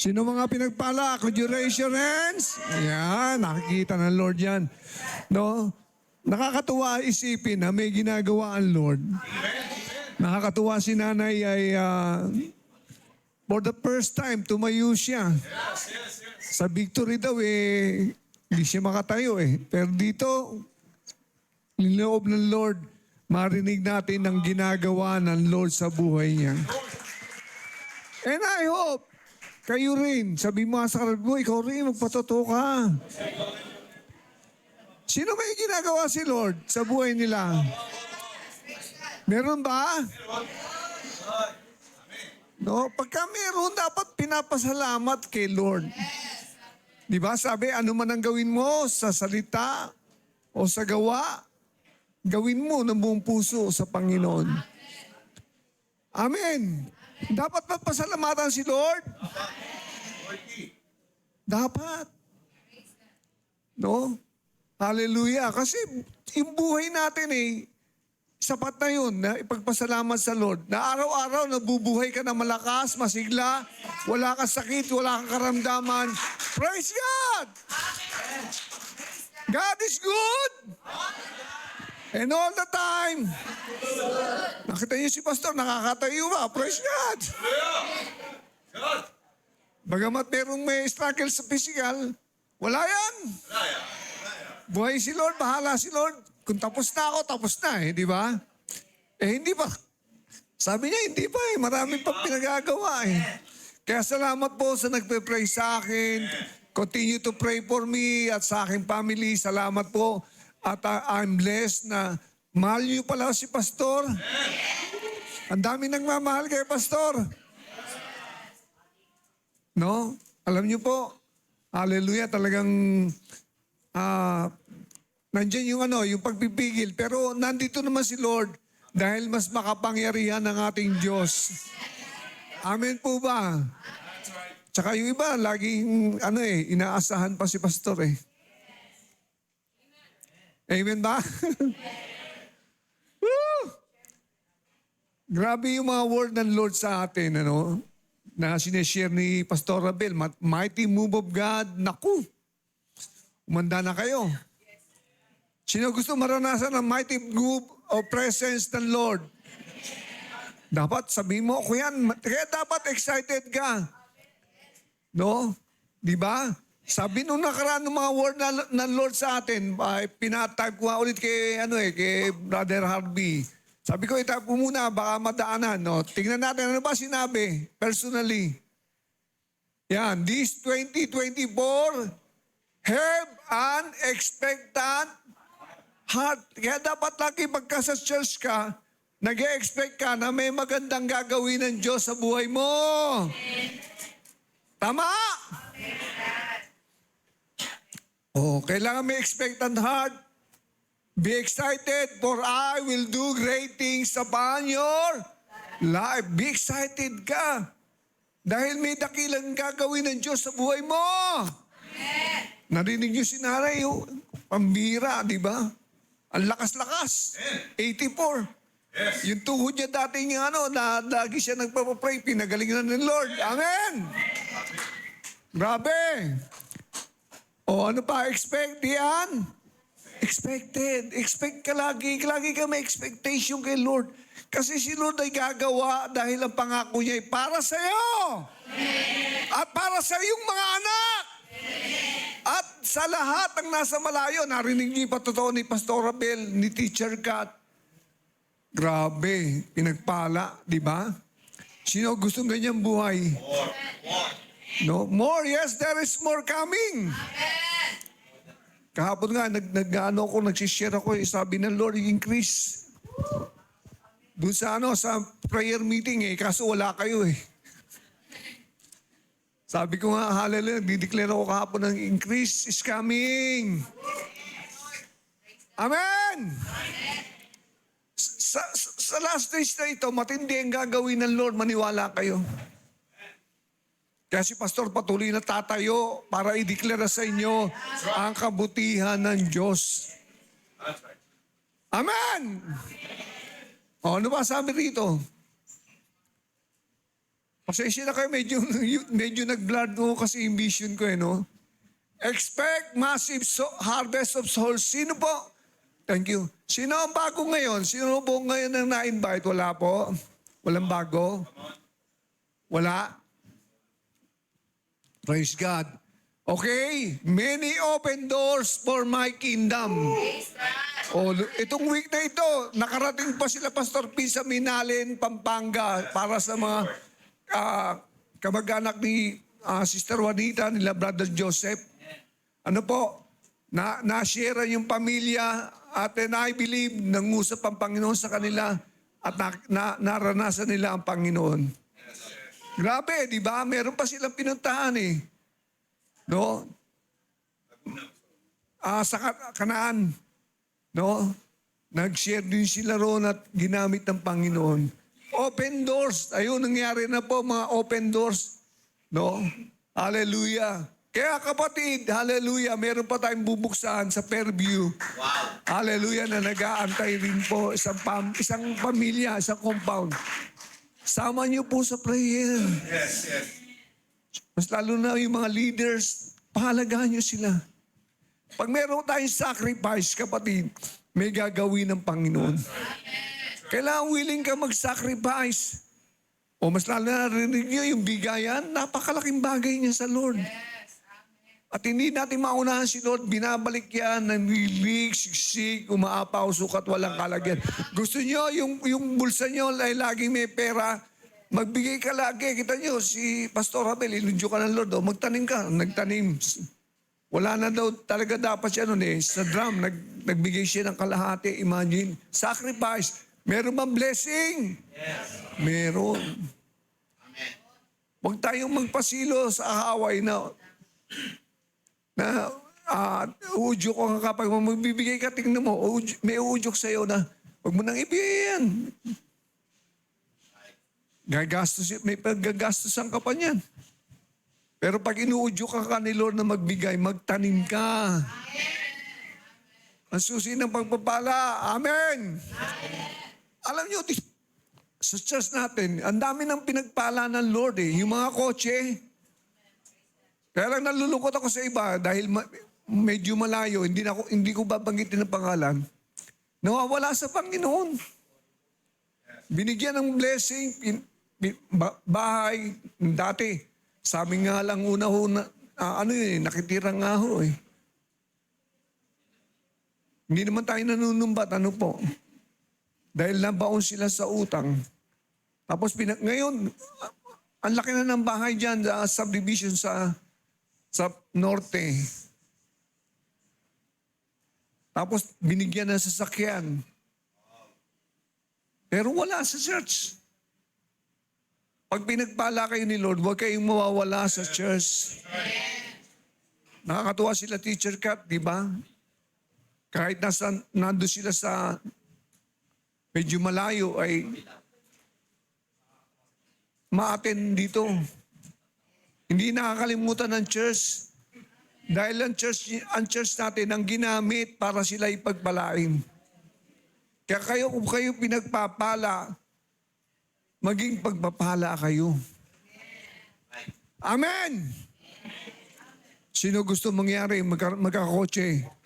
Sino mga pinagpala? Could you raise your hands? Ayan, nakikita ng Lord yan. No? Nakakatuwa isipin na may ginagawa ang Lord. Nakakatuwa si nanay ay for the first time tumayo siya. Sa victory daw hindi siya makatayo Pero dito, niloob ng Lord, marinig natin ang ginagawa ng Lord sa buhay niya. And I hope, kayo rin, sabi mo sa karat mo, ikaw rin, magpatotoo ka. Sino may ginagawa si Lord sa buhay nila? Meron ba? No, pagka meron, dapat pinapasalamat kay Lord. Di ba? Sabi, ano man ang gawin mo sa salita o sa gawa, gawin mo ng buong puso sa Panginoon. Amen. Dapat pasalamatan si Lord? Dapat. No? Hallelujah. Kasi yung buhay natin sapat na yun na ipagpasalamat sa Lord. Na araw-araw nabubuhay ka na malakas, masigla, wala kang sakit, wala kang karamdaman. Praise God! God is good! And all the time. Nakita niyo si Pastor, nakakatayo ba? Praise God! Bagamat merong may struggle sa physical, wala yan. Buhay si Lord, bahala si Lord. Kung tapos na ako, tapos na di ba? Hindi pa. Sabi niya, hindi pa Marami pang pinagagawa Kaya salamat po sa nagpe-pray sa akin. Continue to pray for me at sa aking family. Salamat po. At I'm blessed na mahal niyo pala si Pastor. Ang dami nagmamahal kay Pastor. No? Alam niyo po, hallelujah, talagang nandiyan yung pagpipigil. Pero nandito naman si Lord dahil mas makapangyarihan ng ating Diyos. Amen po ba? Tsaka yung iba, laging inaasahan pa si Pastor Amen ba? Woo! Grabe yung mga word ng Lord sa atin, na sineshare ni Pastor Abel. Mighty move of God. Naku! Umanda na kayo. Sino gusto maranasan ng mighty move of presence ng Lord? Dapat sabihin mo, ako yan. Kaya dapat excited ka. No? Di ba? Sabi nung nakaraan ng mga word ng Lord sa atin, pinatype ko ulit kay Brother Harvey. Sabi ko, itype ko muna, baka madaanan. No? Tingnan natin, ano ba sinabi? Personally. Yan, this 2024, have an expectant heart. Kaya dapat lagi pagka sa church ka, nag-expect ka na may magandang gagawin ng Diyos sa buhay mo. Tama? Kailangan may expectant heart. Be excited, for I will do great things upon your life. Be excited ka. Dahil may dakilang gagawin ng Diyos sa buhay mo. Amen. Narinig niyo si Nanay, pambira, di ba? Ang lakas-lakas. 84. Yes. Yung tuhod niya dati niya, na lagi siya nagpapapray, pinagalingan ng Lord. Amen. Grabe. Ano pa? Expect yan? Expected. Expect ka lagi. Lagi ka may expectation kay Lord. Kasi si Lord ay gagawa dahil ang pangako niya ay para sa iyo. At para sa iyong mga anak. At sa lahat ng nasa malayo, narinig niyo yung patotoo ni Pastor Abel, ni Teacher Kat. Grabe, pinagpala, di ba? Sino gustong ganyang buhay? More. No? More, yes, there is more coming. Kahapon nga, nagsishare ako, sabi ng Lord, increase. Doon sa prayer meeting kaso wala kayo Sabi ko nga, hallelujah, dideclare ako kahapon ng increase is coming. Amen! Sa last days na ito, matindi ang gagawin ng Lord, maniwala kayo. Kaya si Pastor patuloy na tatayo para i-declare sa inyo ang kabutihan ng Diyos. Amen! Ano ba sabi rito? Pasensya na kayo, medyo nag-blurred ko kasi yung vision ko no? Expect massive harvest of souls. Sino po? Thank you. Sino ang bago ngayon? Sino po ngayon ang na-invite? Wala po? Walang bago? Wala? Praise God. Okay, many open doors for my kingdom. Oh, itong week na ito, nakarating pa sila Pastor P sa Minalin, Pampanga para sa mga kamag-anak ni Sister Juanita, nila Brother Joseph. Ano po, na-share yung pamilya at then I believe nangusap ang Panginoon sa kanila at naranasan nila ang Panginoon. Grabe, di ba? Meron pa silang pinuntahan eh. No? Sa Kanaan. No? Nag-share din sila roon at ginamit ng Panginoon. Open doors. Ayun, nangyari na po mga open doors. No? Hallelujah. Kaya kapatid, hallelujah, meron pa tayong bubuksan sa Fairview. Wow. Hallelujah, na nag-aantay rin po isang pamilya, isang compound. Sama niyo po sa prayer. Yes, yes. Mas lalo na yung mga leaders, pahalagaan niyo sila. Pag meron tayong sacrifice, kapatid, may gagawin ng Panginoon. Kailangan willing ka mag-sacrifice. O mas lalo na narinig niyo yung bigayan, napakalaking bagay niya sa Lord. At hindi natin maunahan si Lord, binabalik yan, nanlilig, siksik, umaapaw, sukat, walang kalagyan. Gusto nyo, yung bulsa nyo ay laging may pera, magbigay ka lagi. Kita nyo, si Pastor Abel, inudyo ka ng Lord, magtanim ka, nagtanim. Wala na daw talaga dapat siya nun sa drum, nagbigay siya ng kalahati, imagine. Sacrifice. Meron bang blessing? Yes. Meron. Amen. Huwag tayong magpasilo sa away na udyok ko nga kapag magbibigay ka, tingnan mo, may udyok sa'yo na, huwag mo nang ibigay yan. May paggagastusan ka pa niyan. Pero pag inuudyok ka ni Lord na magbigay, magtanim ka. Ang susi ng pagpapala. Amen! Alam niyo, sa church natin, ang dami ng pinagpala ng Lord Yung mga kotse, kaya lang nalulungkot ako sa iba dahil medyo malayo, hindi ko babanggitin ang pangalan. Nawawala sa Panginoon. Binigyan ng blessing, bahay, dati. Sabi nga lang una-una, nakitira nga ho eh. Hindi naman tayo nanunumbat, ano po. Dahil nabaon sila sa utang. Tapos ngayon, ang laki na ng bahay dyan sa subdivision sa norte. Tapos binigyan ng sasakyan. Pero wala sa church. Pag pinagpala kayo ni Lord, huwag kayong mawawala sa church. Nakakatuwa sila Teacher Kat, di ba? Kahit nando sila sa medyo malayo ay ma-attend dito. Hindi nakakalimutan ng church. Dahil ang church natin ang ginamit para sila ipagpalain. Kaya kung kayo pinagpapala, maging pagpapala kayo. Amen! Sino gusto mangyari? Magkakotse.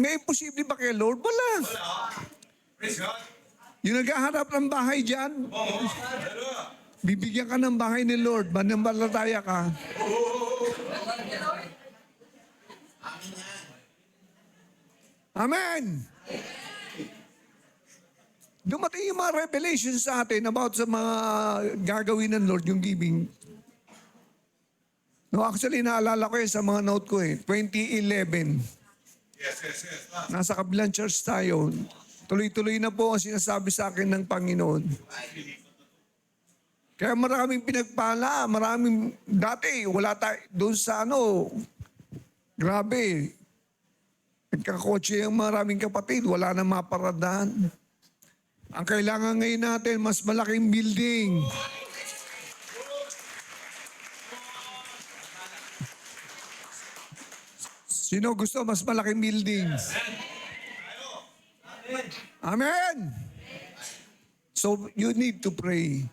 May imposible ba kay Lord? Wala. Praise God. Yung naghaharap ng bahay dyan, bibigyan ka ng bahay ni Lord, manambalataya ka. Amen! Dumating yung mga revelations sa atin about sa mga gagawin ng Lord, yung giving. No, actually, naalala ko sa mga note ko 2011. Yes. Nasa kabilang church tayo. Tuloy-tuloy na po ang sinasabi sa akin ng Panginoon. Kaya maraming pinagpala, dati, wala tayo, doon sa grabe. Nagkakotse yung maraming kapatid, wala na maparadaan. Ang kailangan ngayon natin, mas malaking building. Sino gusto mas malaking building? Amen. Amen. So, you need to pray.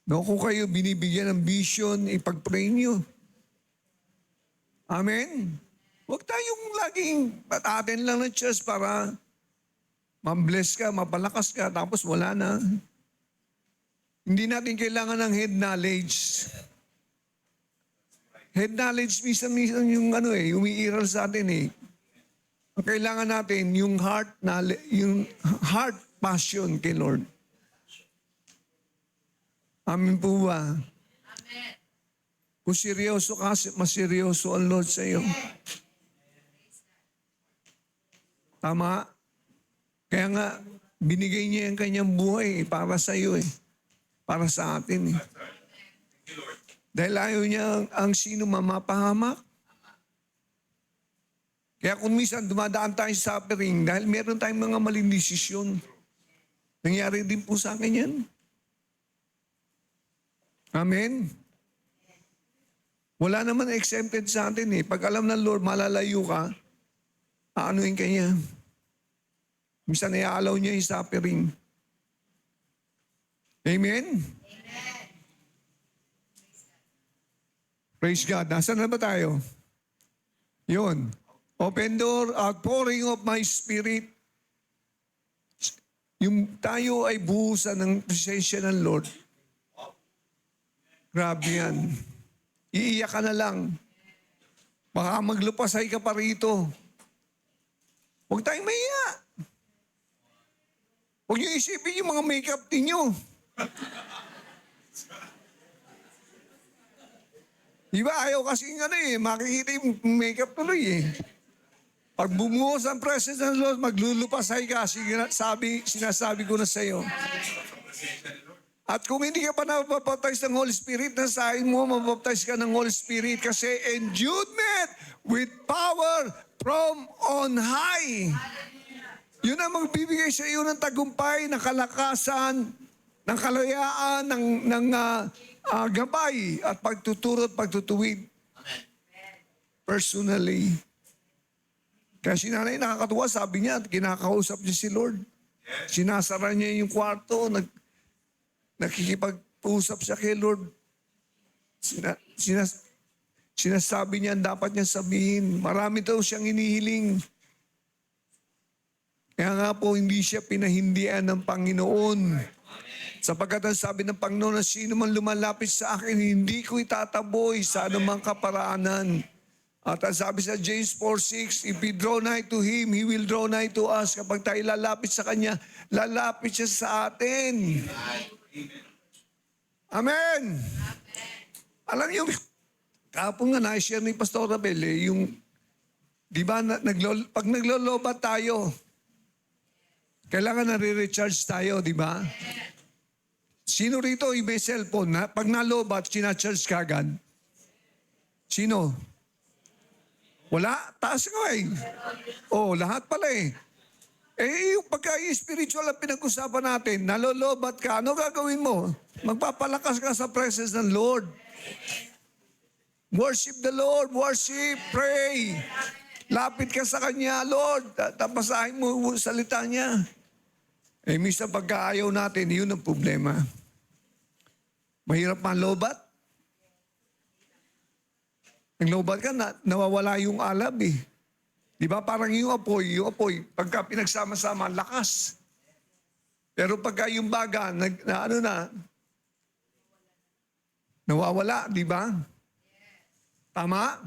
No, kung kayo binibigyan ng vision, ipag-pray nyo. Amen. Huwag tayong laging atin lang ng church para ma-bless ka, mapalakas ka, tapos wala na. Hindi natin kailangan ng head knowledge. Head knowledge, minsan yung umiiral sa atin eh. Ang kailangan natin, yung heart passion kay Lord. Amen po ba? Amen. Kung seryoso ka, mas seryoso ang Lord sa iyo. Tama? Kaya nga, binigay niya yung kanyang buhay para sa iyo eh. Para sa atin eh. Dahil ayaw niya ang sino mamapahamak. Kaya kung minsan dumadaan tayo sa suffering, dahil meron tayong mga maling desisyon. Nangyari din po sa akin yan. Amen? Wala naman exempted sa atin eh. Pag alam ng Lord, malalayo ka, aanuin ka niya. Minsan iaalaw niya yung suffering. Amen? Praise God. Nasaan na ba tayo? Yun. Open door, outpouring of my spirit. Yung tayo ay buhusan ng presensya ng Lord. Grabe yan. Iiyak ka na lang. Baka maglupasay ka pa rito. Huwag tayong mahiya. Huwag niyo isipin yung mga makeup ninyo. Diba ayaw kasing makikita yung makeup tuloy eh. Pag bumuhos ang presence ng Lord, maglulupasay ka. Sinasabi ko na sa iyo. At kung hindi ka pa nabaptize ng Holy Spirit, nasahin mo, mabaptize ka ng Holy Spirit kasi endowment with power from on high. Yun ang magbibigay sa iyo ng tagumpay, ng kalakasan, ng kalayaan, ng gabay at pagtuturo at pagtutuwid. Personally. Kaya si nanay nakakatuwa, sabi niya, kinakausap niya si Lord. Sinasara niya yung kwarto, nakikipag-usap siya kay Lord. Sinasabi niya ang dapat niya sabihin. Marami daw siyang inihiling. Kaya nga po, hindi siya pinahindian ng Panginoon. Sapagkat ang sabi ng Panginoon na sino man lumalapit sa akin, hindi ko itataboy sa anumang kaparaanan. At ang sabi sa James 4:6, if we draw nigh to Him, He will draw nigh to us. Kapag tayo lalapit sa Kanya, lalapit siya sa atin. Amen. Alam niyo, kahapon nga na-share ni Pastor Abel, yung, di ba, pag naglolobat tayo, kailangan nare-recharge tayo, di ba? Sino rito yung may cellphone na pag nalobat, sinacharge ka agad? Sino? Wala? Taas nga eh. Oh, lahat pala eh. Yung pagka-spiritual ang pinag-usapan natin, nalolobat ka, ano gagawin mo? Magpapalakas ka sa presence ng Lord. Worship the Lord, worship, pray. Lapit ka sa Kanya, Lord. Tapasahin mo yung salita Niya. Minsan pagka-ayaw natin, yun ang problema. Mahirap manlobat. Naglobat ka, nawawala yung alab eh. Di ba? Parang yung apoy, pagka pinagsama-sama, lakas. Pero pagka yung baga, nawawala, di ba? Tama?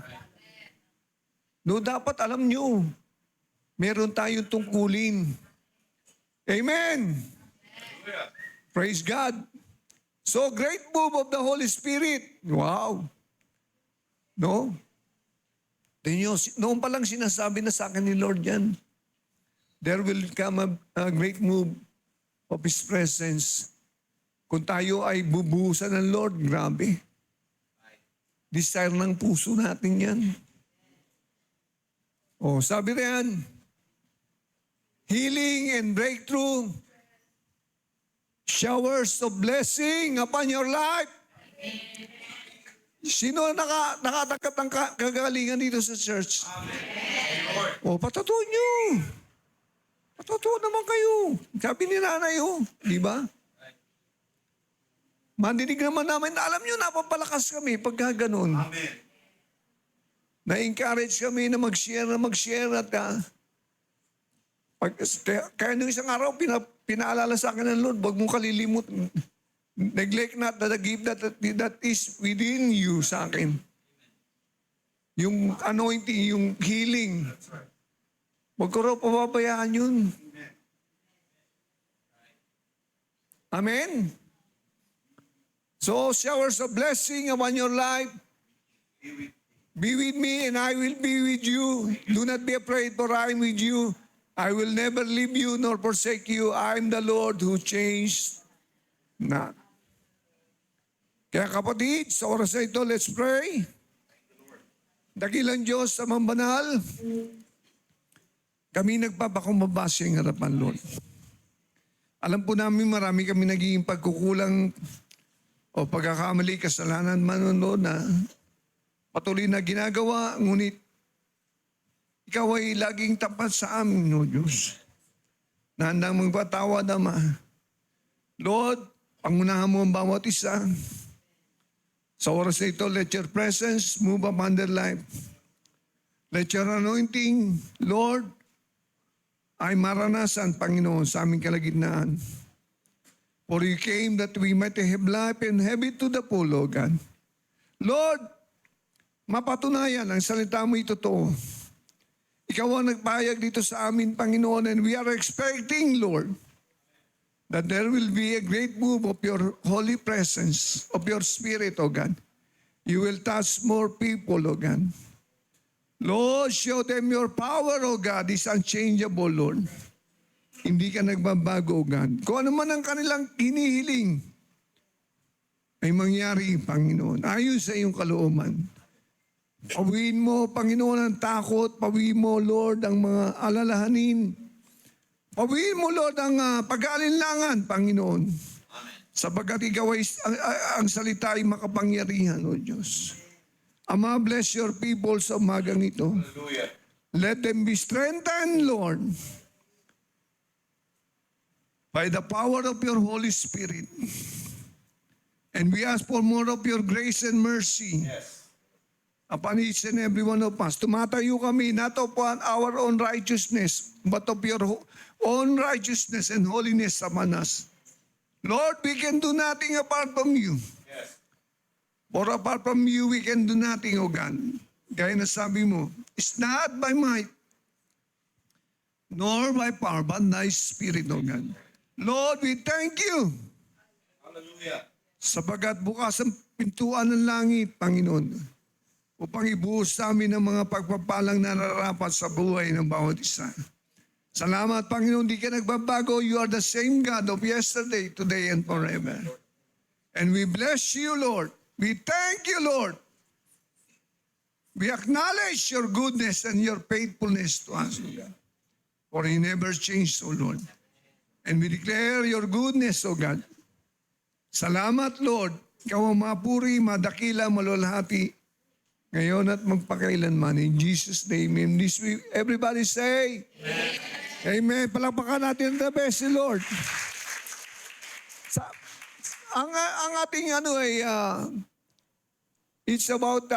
No, dapat alam nyo, meron tayong tungkulin. Amen! Praise God! So, great move of the Holy Spirit. Wow! No? Noon pa lang sinasabi na sa akin ni Lord yan. There will come a great move of His presence. Kung tayo ay bubuhusan ng Lord, grabe. Desire ng puso natin yan. Oh, sabi riyan, healing and breakthrough, showers of blessing upon your life. Sino nakatanggap ng kagalingan dito sa church? O, patatuon nyo. Totoo naman kayo. Sabi ni nanay, di ba? Mandinig naman namin, alam nyo, napapalakas kami pagka ganun. Amen. Na-encourage kami na mag-share at kaya nung isang araw, pinaalala sa akin ng Lord, huwag mong kalilimut. Neglect not the gift that is within you sa akin. Yung anointing, yung healing. Huwag ko raw pababayaan yun. Amen? So, showers of blessing upon your life. Be with me and I will be with you. Do not be afraid, for I am with you. I will never leave you nor forsake you. I am the Lord who changed not. Kaya kapatid, sa oras na ito, let's pray. Dakilang Diyos sa mambanal, kami nagpapakumbaba sa iyong harapan, Lord. Alam po namin marami kami naging pagkukulang o pagkakamali, kasalanan man, Lord, na patuloy na ginagawa, ngunit ikaw ay laging tapat sa amin, no Diyos. Na handang magpatawad, Ama. Lord, pangunahan mo ang bawat isa. Sa oras na ito, let your presence move upon their life. Let your anointing, Lord, ay maranasan, Panginoon, sa aming kalagitnaan. For you came that we might have life and have it to the full, O God. Lord, mapatunayan ang salita mo totoo. Ikaw ang nagpahayag dito sa amin, Panginoon, and we are expecting, Lord, that there will be a great move of your holy presence, of your spirit, O God. You will touch more people, O God. Lord, show them your power, O God, is unchangeable, Lord. Hindi ka nagbabago, O God. Kung ano man ang kanilang hinihiling, ay mangyari, Panginoon, ayon sa iyong kalooban. Pawiin mo, Panginoon, ang takot. Pawiin mo, Lord, ang mga alalahanin. Pawiin mo, Lord, ang pag-aalinlangan, Panginoon. Amen. Sapagkat ikaw ay, ang salita ay makapangyarihan, O Diyos. Ama, bless your people sa umagang ito. Hallelujah. Let them be strengthened, Lord, by the power of your Holy Spirit. And we ask for more of your grace and mercy. Yes. Upon each and every one of us. Tumatayo kami not upon our own righteousness, but of your own righteousness and holiness upon us. Lord, we can do nothing apart from you. Yes. For apart from you, we can do nothing, O God. Gaya na sabi mo, it's not by might, nor by power, but thy spirit, O God. Lord, we thank you. Hallelujah. Sapagat bukas ang pintuan ng langit, Panginoon, upang ibuhos sa amin ang mga pagpapalang nararapat sa buhay ng bawat isa. Salamat, Panginoon, di ka nagbabago. You are the same God of yesterday, today, and forever. And we bless you, Lord. We thank you, Lord. We acknowledge your goodness and your faithfulness to us, Lord. For you never changed, O Lord. And we declare your goodness, O God. Salamat, Lord. Ikaw ang mapuri, madakila, malulhati, ngayon at magpakailanman. In Jesus' name, in this week, everybody say, Amen. Amen. Palakpakan natin the best, si Lord. Ang ating it's about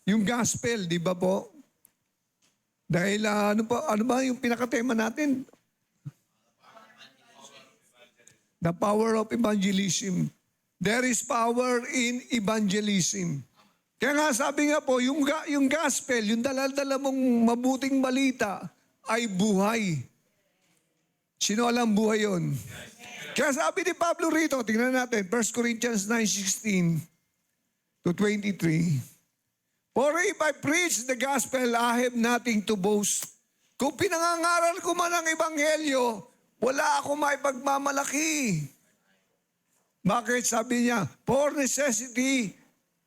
yung gospel, di ba po? Dahil ano ba yung pinakatema natin? The power of evangelism. There is power in evangelism. Kaya nga sabi nga po, yung gospel, yung dala-dala mong mabuting balita ay buhay. Sino alam buhay yun? Kaya sabi ni Pablo rito, tingnan natin, 1 Corinthians 9:16 to 23. For if I preach the gospel, I have nothing to boast. Kung pinangangaral ko man ang ebanghelyo, wala akong maipagmamalaki. Bakit? Sabi niya, for necessity,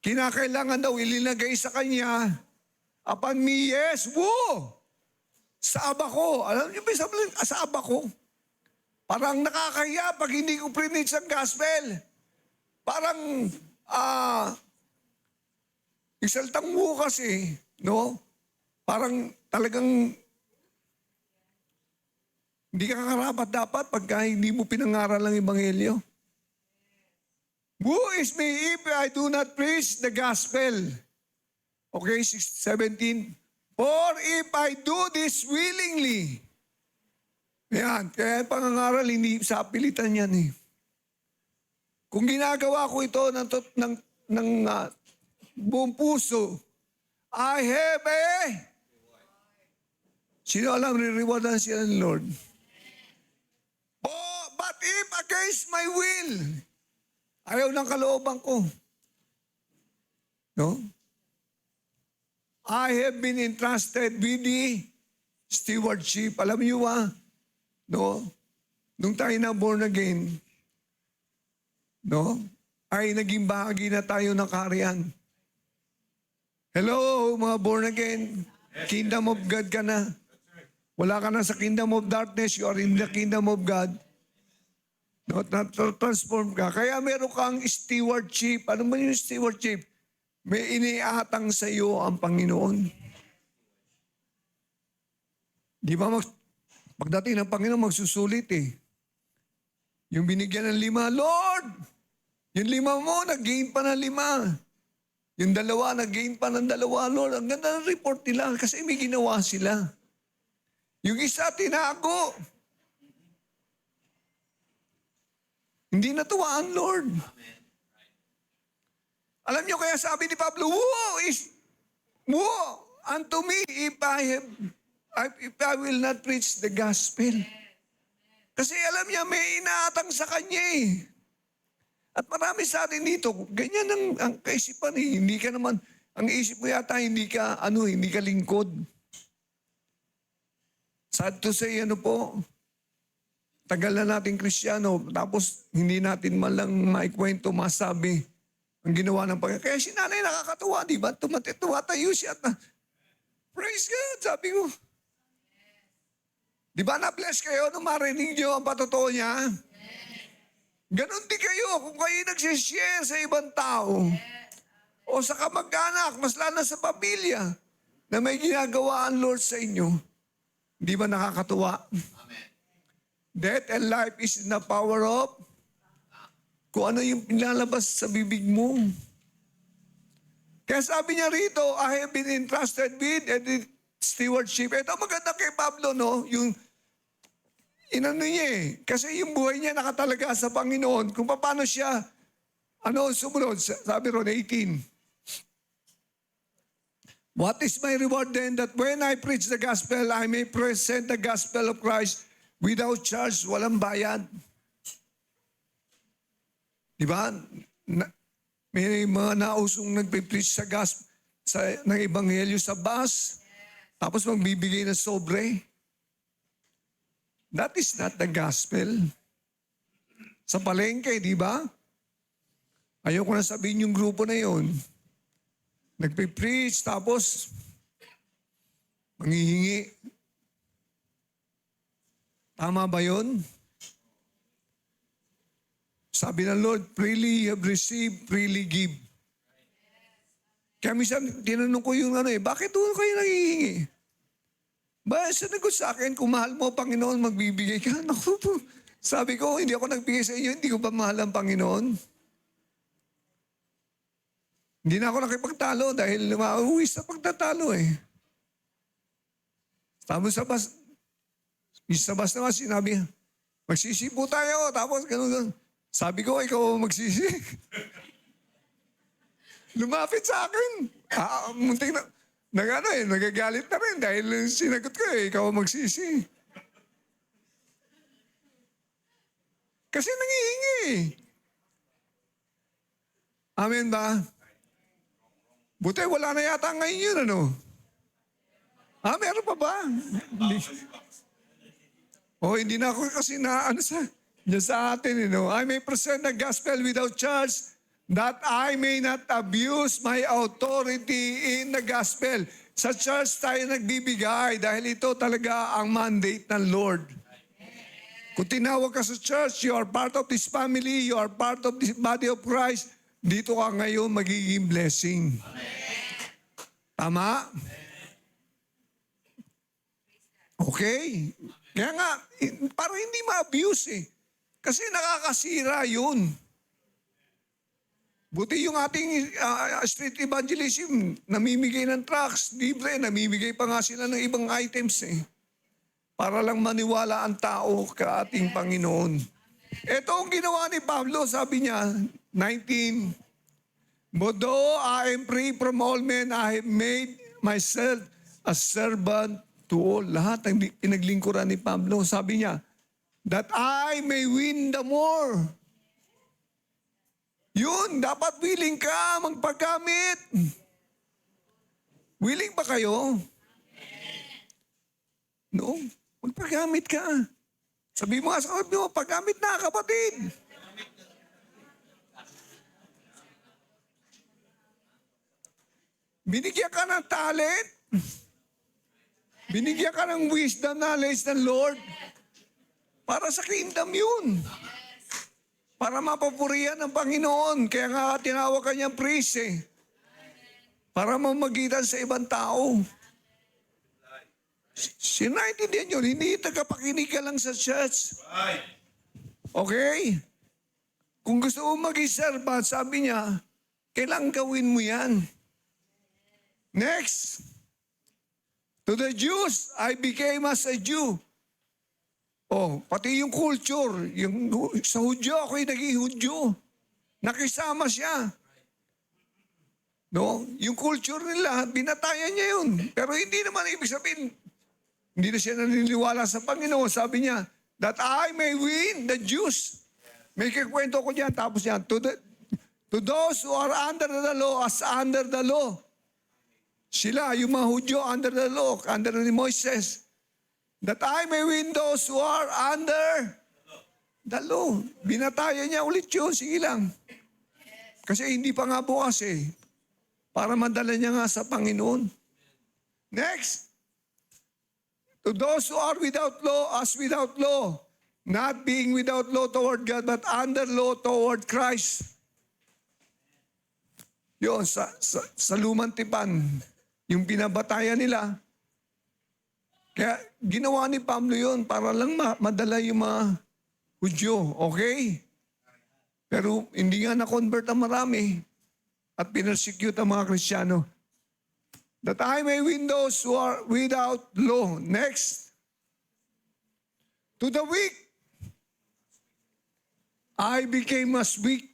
kinakailangan daw ilinagay sa kanya, upon me, yes, woo! Sa aba ko. Alam niyo ba sabihin, sa aba ko? Parang nakakahiya pag hindi ko preach ang gospel. Parang, isaltang woo kasi, no? Parang talagang Hindi ka karapat dapat pagka hindi mo pinangaral ang Ebanghelyo. Who is me if I do not preach the gospel? Okay, 17. For if I do this willingly. Yan, kaya pangangaral, hindi sa pilitan yan eh. Kung ginagawa ko ito ng buong puso, I have sino alam, re-rewardan siya ng Lord. Oh, but if against my will, ayaw ng kalooban ko. No? I have been entrusted with the stewardship. Alam niyo ba? No? Nung tayo na born again, no? Ay naging bahagi na tayo ng kaharian. Hello, mga born again. Kingdom of God ka na. Wala ka na sa kingdom of darkness, you are in the kingdom of God. No, transform ka. Kaya meron kang stewardship. Ano ba yung stewardship? May iniatang sa iyo ang Panginoon. Di ba pagdating ng Panginoon magsusulit eh. Yung binigyan ng 5, Lord! Yung 5 mo, nag-gain pa ng 5. Yung 2, nag-gain pa ng 2, Lord. Ang ganda ng report nila kasi may ginawa sila. Yung isa, tinago. Hindi natuwa ang Lord. Alam niyo kaya sabi ni Pablo, woe unto me if I will not preach the gospel. Kasi alam niya, may inaatang sa kanya eh. At marami sa atin dito, ganyan ang kaisipan eh. Hindi ka naman, ang isip mo yata, hindi ka lingkod. Sad to say, tagal na nating Kristiyano, tapos hindi natin malang maikwento, masabi ang ginawa ng Panginoon. Kaya si nanay nakakatuwa, di ba? Tumatayo siya at praise God, sabi ko. Di ba na-bless kayo nung marinig niyo ang patotoo niya? Ganon din kayo kung kayo nagsishare sa ibang tao o sa kamag-anak, mas lalo sa pamilya na may ginagawa ang Lord sa inyo. Di ba nakakatuwa? Amen. Death and life is in the power of kung ano yung pinalabas sa bibig mo. Kaya sabi niya rito, I have been entrusted with stewardship. Ito maganda kay Pablo, no? Yung inano niya eh. Kasi yung buhay niya nakatalaga sa Panginoon. Kung paano siya, sumunod, sabi ron, 18. What is my reward then that when I preach the gospel, I may present the gospel of Christ without charge, walang bayad? Diba? May mga nausong nagpipreach sa gospel, ng ebanghelyo sa bus, tapos magbibigay ng sobre. That is not the gospel. Sa palengke, di ba? Ayoko na sabihin yung grupo na yon. Nagpipreach, tapos manghihingi. Tama ba yun? Sabi ng Lord, freely you have received, freely give. Kaya minsan, tinanong ko yung bakit doon kayo nanghihingi? Ba, sinagot sa akin, kung mahal mo, Panginoon, magbibigay ka. Naku po. Sabi ko, hindi ako nagbigay sa inyo, hindi ko ba mahal ang Panginoon? Hindi na ako nakipagtalo dahil mauwi sa pagtatalo eh. Tapos sa bus naman sinabi, magsisi po tayo, tapos ganun. Sabi ko, ikaw magsisi. Lumapit sa akin. Muntik na, nagagalit na rin dahil sinagot ko ikaw magsisi. Kasi nangihingi. Amen ba? Buti wala na yata ngayon yun, meron pa ba? Hindi na ako kasi sa atin, I may present the gospel without charge that I may not abuse my authority in the gospel. Sa church tayo nagbibigay dahil ito talaga ang mandate ng Lord. Kung tinawag ka sa church, you are part of this family, you are part of this body of Christ, dito ka ngayon magiging blessing. Tama? Okay? Kaya nga, parang hindi ma-abuse eh. Kasi nakakasira yun. Buti yung ating street evangelism, namimigay ng tracts, libre, namimigay pa nga sila ng ibang items eh. Para lang maniwala ang tao ka ating Panginoon. Ito ang ginawa ni Pablo, sabi niya, 19, "But though I am free from all men, I have made myself a servant to all." Lahat ang pinaglingkuran ni Pablo, sabi niya, "that I may win the more." Yun, dapat willing ka magpagamit. Willing ba kayo? No? Magpagamit ka. Sabi mo nga sa kapatid mo, paggamit na kapatid. Binigyan ka ng talent. Binigyan ka ng wisdom, knowledge ng Lord. Para sa kingdom yun. Para mapapurihan ng Panginoon. Kaya nga tinawag kanyang priest eh. Para mamagitan sa ibang tao. Sinaintindihan yun, hindi tagapakinig ka lang sa church. Okay? Kung gusto mo maging servant, sabi niya, kailangan gawin mo yan. Next. To the Jews, I became as a Jew. Oh, pati yung culture, yung sa Hudyo, ako'y naging Hudyo. Nakisama siya. No? Yung culture nila, binatayan niya yun. Pero hindi naman ibig sabihin, hindi na siya naniniwala sa Panginoon. Sabi niya, that I may win the Jews. May kikwento ko dyan, tapos yan, to those who are under the law, as under the law. Sila, yung mga Hudyo, under the law, under ni Moises. That I may win those who are under the law. Binatayan niya ulit yun, sige lang. Kasi hindi pa nga bukas eh. Para madala niya nga sa Panginoon. Next. To those who are without law, as without law. Not being without law toward God, but under law toward Christ. Yun, sa lumang tipan, yung pinabatayan nila. Kaya ginawa ni Pablo yun para lang madala yung mga Hudyo, okay? Pero hindi nga na-convert ang marami at pinersecute ang mga Kristiyano. That I may win those who are without law. Next. To the weak, I became as weak.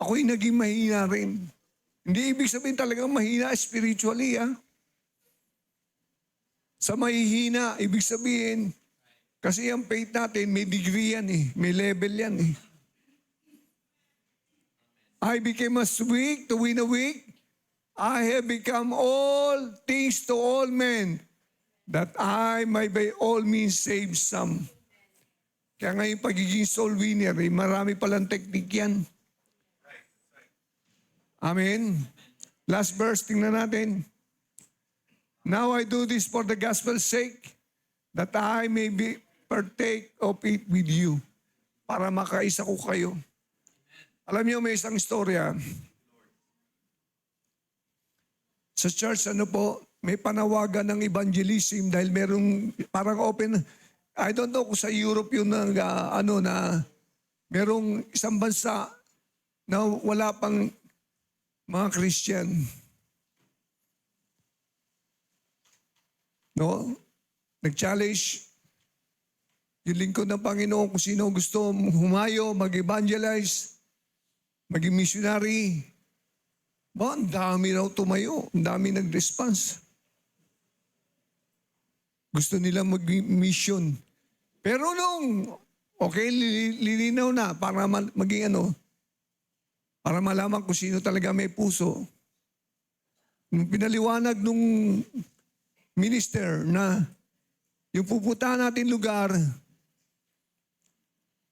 Ako'y naging mahina rin. Hindi ibig sabihin talagang mahina spiritually, ha? Sa mahihina, ibig sabihin, kasi ang faith natin, may degree yan eh, may level yan eh. I became as weak to win a weak. I have become all things to all men, that I might by all means save some. Kaya ngayon pagiging soul winner, eh, marami palang teknik yan. Amen. Last verse, tingnan natin. Now I do this for the gospel's sake, that I may be partake of it with you, para makaisa ko kayo. Alam niyo, may isang istorya. Sa church, may panawagan ng evangelism dahil merong parang open, I don't know kung sa Europe yun na merong isang bansa na wala pang mga Christian. No? Nag-challenge yung lingkod ng Panginoon kung sino gusto humayo, mag-evangelize, maging missionary. Ang dami raw tumayo. Ang dami nag-response. Gusto nila mag-mission. Pero okay, lilinaw na para maging para malaman kung sino talaga may puso. Nung pinaliwanag nung minister na yung pupuntahan natin lugar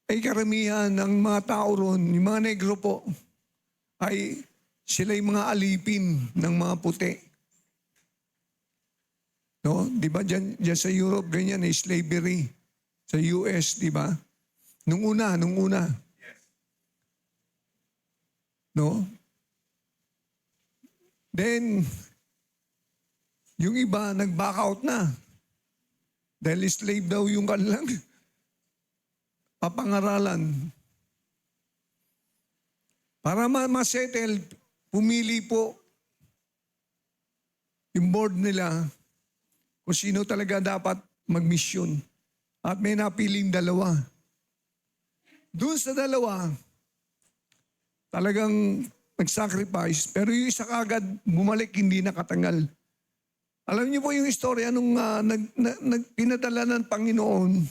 ay karamihan ng mga tao ron, yung mga negro po, ay sila yung mga alipin ng mga puti. No? Di ba dyan sa Europe, ganyan slavery. Sa US, di ba? Nung una. No? Then, yung iba, nag-back out na. Dahil slave daw yung kanilang papangaralan. Para ma-settle, pumili po yung board nila kung sino talaga dapat mag-mission. At may napiling dalawa. Doon sa dalawa, talagang nag-sacrifice. Pero yung isa kagad, bumalik, hindi nakatangal. Alam niyo po yung istorya nung pinadala ng Panginoon.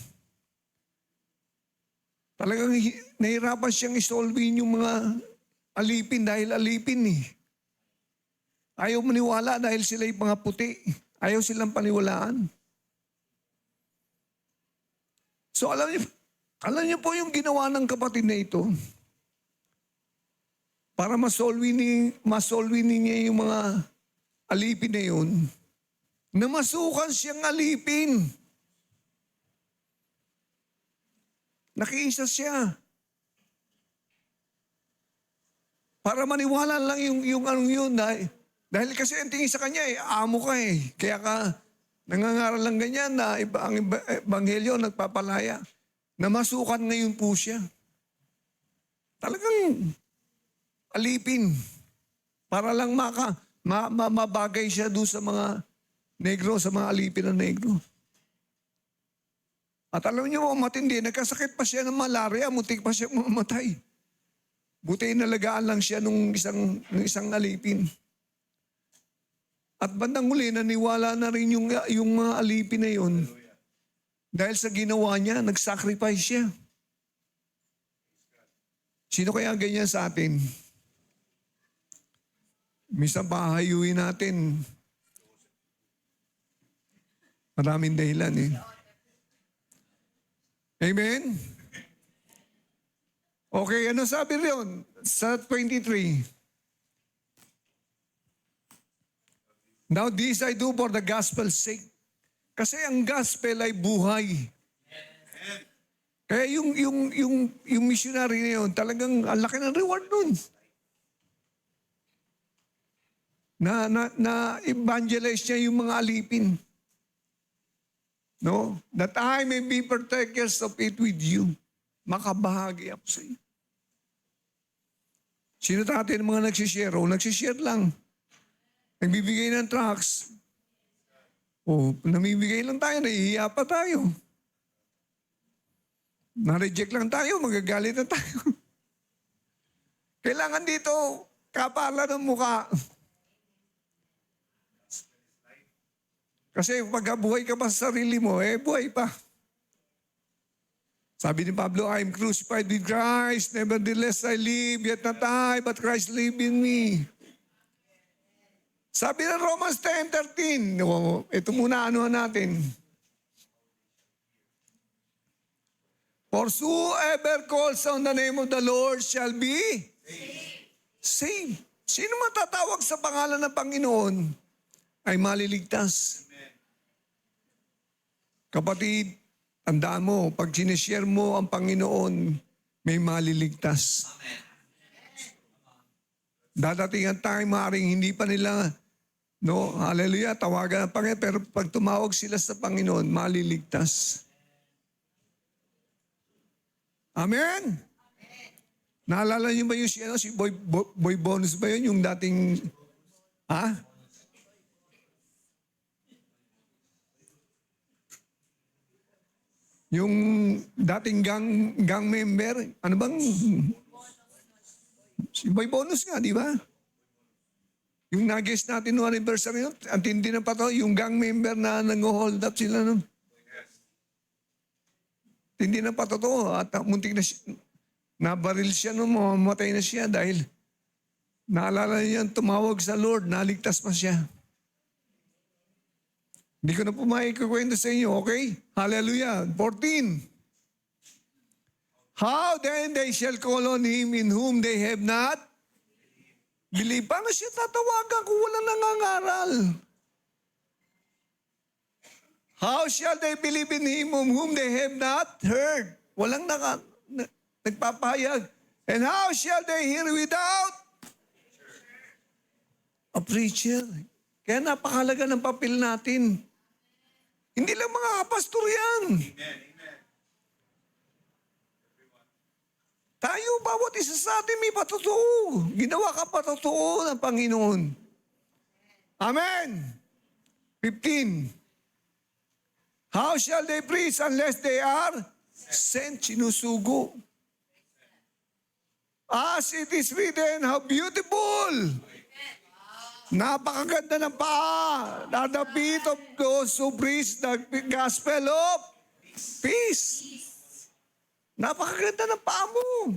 Talagang nahirapan siyang isolvein yung mga alipin dahil alipin eh. Ayaw maniwala dahil sila yung mga puti. Ayaw silang paniwalaan. So alam niyo po yung ginawa ng kapatid na ito. Para masolve niya yung mga alipin na yun. Namasukan siyang alipin. Nakiisa siya. Para maniwala lang yung anong yun. Dahil kasi ang tingin sa kanya, amo ka eh. Kaya ka nangangaral lang ganyan na ang ebanghelyo nagpapalaya. Namasukan ngayon po siya. Talagang alipin. Para lang mabagay siya doon sa mga negro, sa mga alipin ng negro. At alam niyo mo, matindi, nagkasakit pa siya ng malaria, mutik pa siya mamatay. Buti inalagaan lang siya nung isang alipin. At bandang huli, naniwala na rin yung mga alipin na yun. Dahil sa ginawa niya, nag-sacrifice siya. Sino kaya ganyan sa atin? Minsan pahayuin natin. Maraming dahilan eh. Amen? Okay, ano sabi riyon? Sa 23. Now this I do for the gospel's sake. Kasi ang gospel ay buhay. Kaya yung missionary na yun, talagang ang laki ng reward nun. Na evangelize niya yung mga alipin. No? That I may be partakers of it with you. Makabahagi ako sa iyo. Sino natin ang mga nagsishare? O, nagsishare lang. Nagbibigay ng tracts. O, namibigay lang tayo, nahihiya pa tayo. Na-reject lang tayo, magagalit na tayo. Kailangan dito, kapala ng mukha. Kasi pag buhay ka pa sa sarili mo, buhay pa. Sabi ni Pablo, I am crucified with Christ, nevertheless I live, yet not I, but Christ live in me. Sabi ng Romans 10:13, ito muna natin. For whoever calls on the name of the Lord shall be saved. Sino matatawag sa pangalan ng Panginoon ay maliligtas. Kapatid, tandaan mo, pag sinishare mo ang Panginoon, may maliligtas. Dadating ang time, maaaring hindi pa nila, no, hallelujah, tawagan ang Panginoon, pero pag tumawag sila sa Panginoon, maliligtas. Amen? Naalala niyo ba yung si Boy Bonus ba yun? Yung dating, Yung dating gang member, ano bang? Si Boy Bonus nga, di ba? Yung nag-guest natin no anniversary yun, ang tindi na pa to, yung gang member na nang-hold up sila nun. Tindi na pa to at muntik na nabaril siya nung mamatay na siya dahil naalala niya tumawag sa Lord, naligtas pa siya. Hindi ko na po maikukwento sa inyo, okay? Hallelujah. 14. How then they shall call on Him in whom they have not believed? Paano siya tatawagan kung walang nangangaral? How shall they believe in Him whom they have not heard? Walang nagpapahayag. And how shall they hear without a preacher? Kaya napakahalaga ng papel natin. Hindi lang mga kapastor yan. Tayo, bawat isa sa atin may patotoo. Ginawa ka patotoo ng Panginoon. Amen. 15. How shall they preach unless they are sent? Sinusugo. As it is written, how beautiful. Napakaganda ng paa. At the feet of those who preach the gospel of peace. Napakaganda ng paa mo.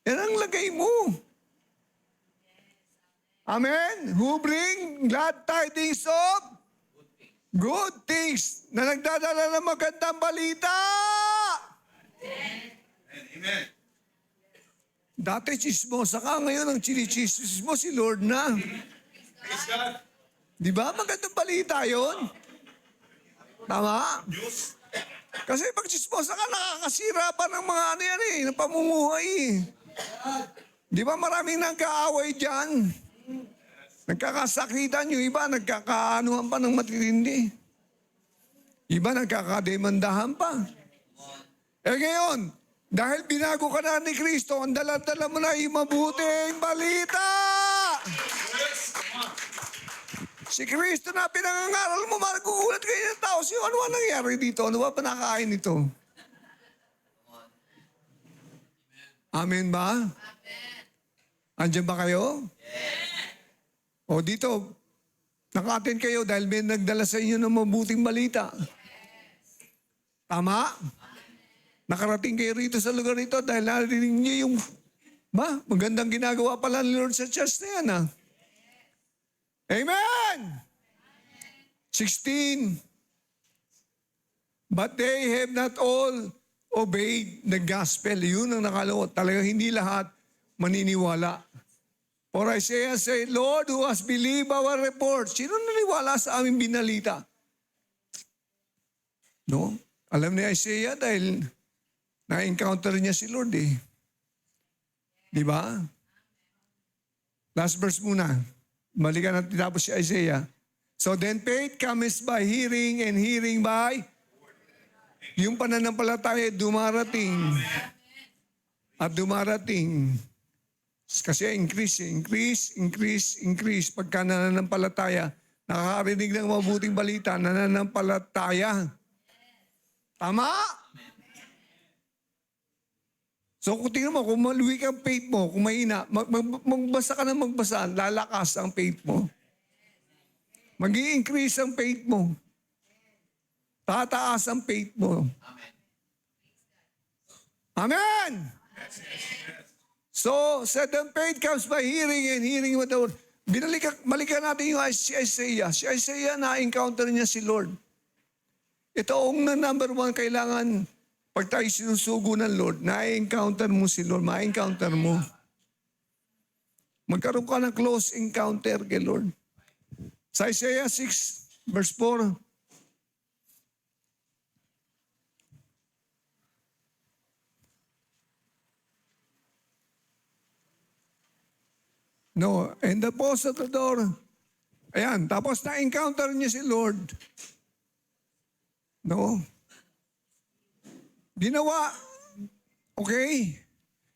Yan ang lagay mo. Amen? Who bring glad tidings of good things na nagdadala ng magandang balita. Amen. Dati chismosa ka, ngayon ang chinichismis mo si Lord na. Praise God. Di ba? Magandang balita yon. Tama? Kasi pag chismosa ka, nakakasira pa ng mga ano yan ng pamumuhay Di ba maraming nagkaaway dyan? Nagkakasakitan yung iba, nagkakaanuhan pa ng matitindi. Iba nagkakademandahan pa. Ngayon, dahil binago ka na ni Kristo, ang dala-dala mo na yung mabuting balita. Si Kristo na pinangangaral mo, magugulat kayo ng tao. Ano ba nangyari dito? Ano ba panakain nito? Amen ba? Amen. Andiyan ba kayo? Yes. O dito, naka-attend kayo dahil may nagdala sa inyo ng mabuting balita. Yes. Tama? Nakarating kayo rito sa lugar ito dahil narinig niyo yung magandang ginagawa pala ni Lord sa church na yan. Amen! 16. But they have not all obeyed the gospel. Yun ang nakalawot. Talagang hindi lahat maniniwala. For Isaiah said, Lord, who has believed our report? Sino naniwala sa aming binalita? No? Alam ni Isaiah dahil na-encounter niya si Lord Di ba? Last verse muna. Balikan natin tapos si Isaiah. So then faith comes by hearing and hearing by yung pananampalataya dumarating. At dumarating. Kasi increase. Pagka nananampalataya, nakakarinig ng mabuting balita, nananampalataya. Tama? So kung tingnan mo, kung maluwik ang faith mo, kung mahina, magbasa ka na magbasa, lalakas ang faith mo. Mag-i-increase ang faith mo. Tataas ang faith mo. Amen! So, said the faith comes by hearing and hearing with the word. Balikan natin yung si Isaiah. Si Isaiah, na-encounter niya si Lord. Ito ang number one kailangan pag tayo sinusugo ng Lord, na-encounter mo si Lord, ma-encounter mo. Magkaroon ka ng close encounter kay Lord. Sa Isaiah 6, verse 4, no, and the post at the door. Ayan, tapos na-encounter niya si Lord. No? Ginawa. Okay?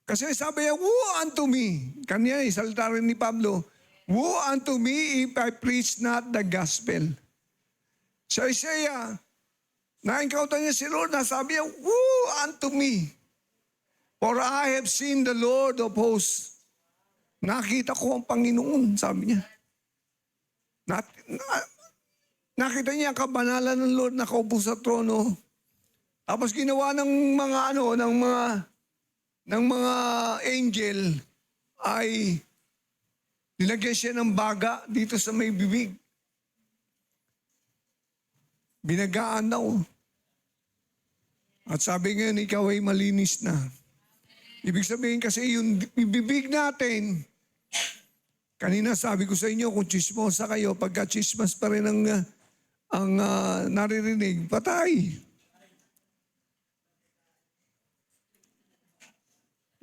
Kasi sabi niya, woe unto me. Kanya, salita rin ni Pablo, woe unto me if I preach not the gospel. Sa Isaiah, na-encounter niya si Lord, nasabi niya, woe unto me. For I have seen the Lord of hosts. Nakita ko ang Panginoon, sabi niya. Nakita niya ang kabanalan ng Lord nakaupo sa trono. Tapos ginawa ng mga angel ay nilagyan siya ng baga dito sa may bibig. Binagaan daw. At sabi ngayon, ikaw ay malinis na. Ibig sabihin kasi yung bibig natin, kanina sabi ko sa inyo, kung chismosa kayo, pagka chismas pa rin ang naririnig, patay.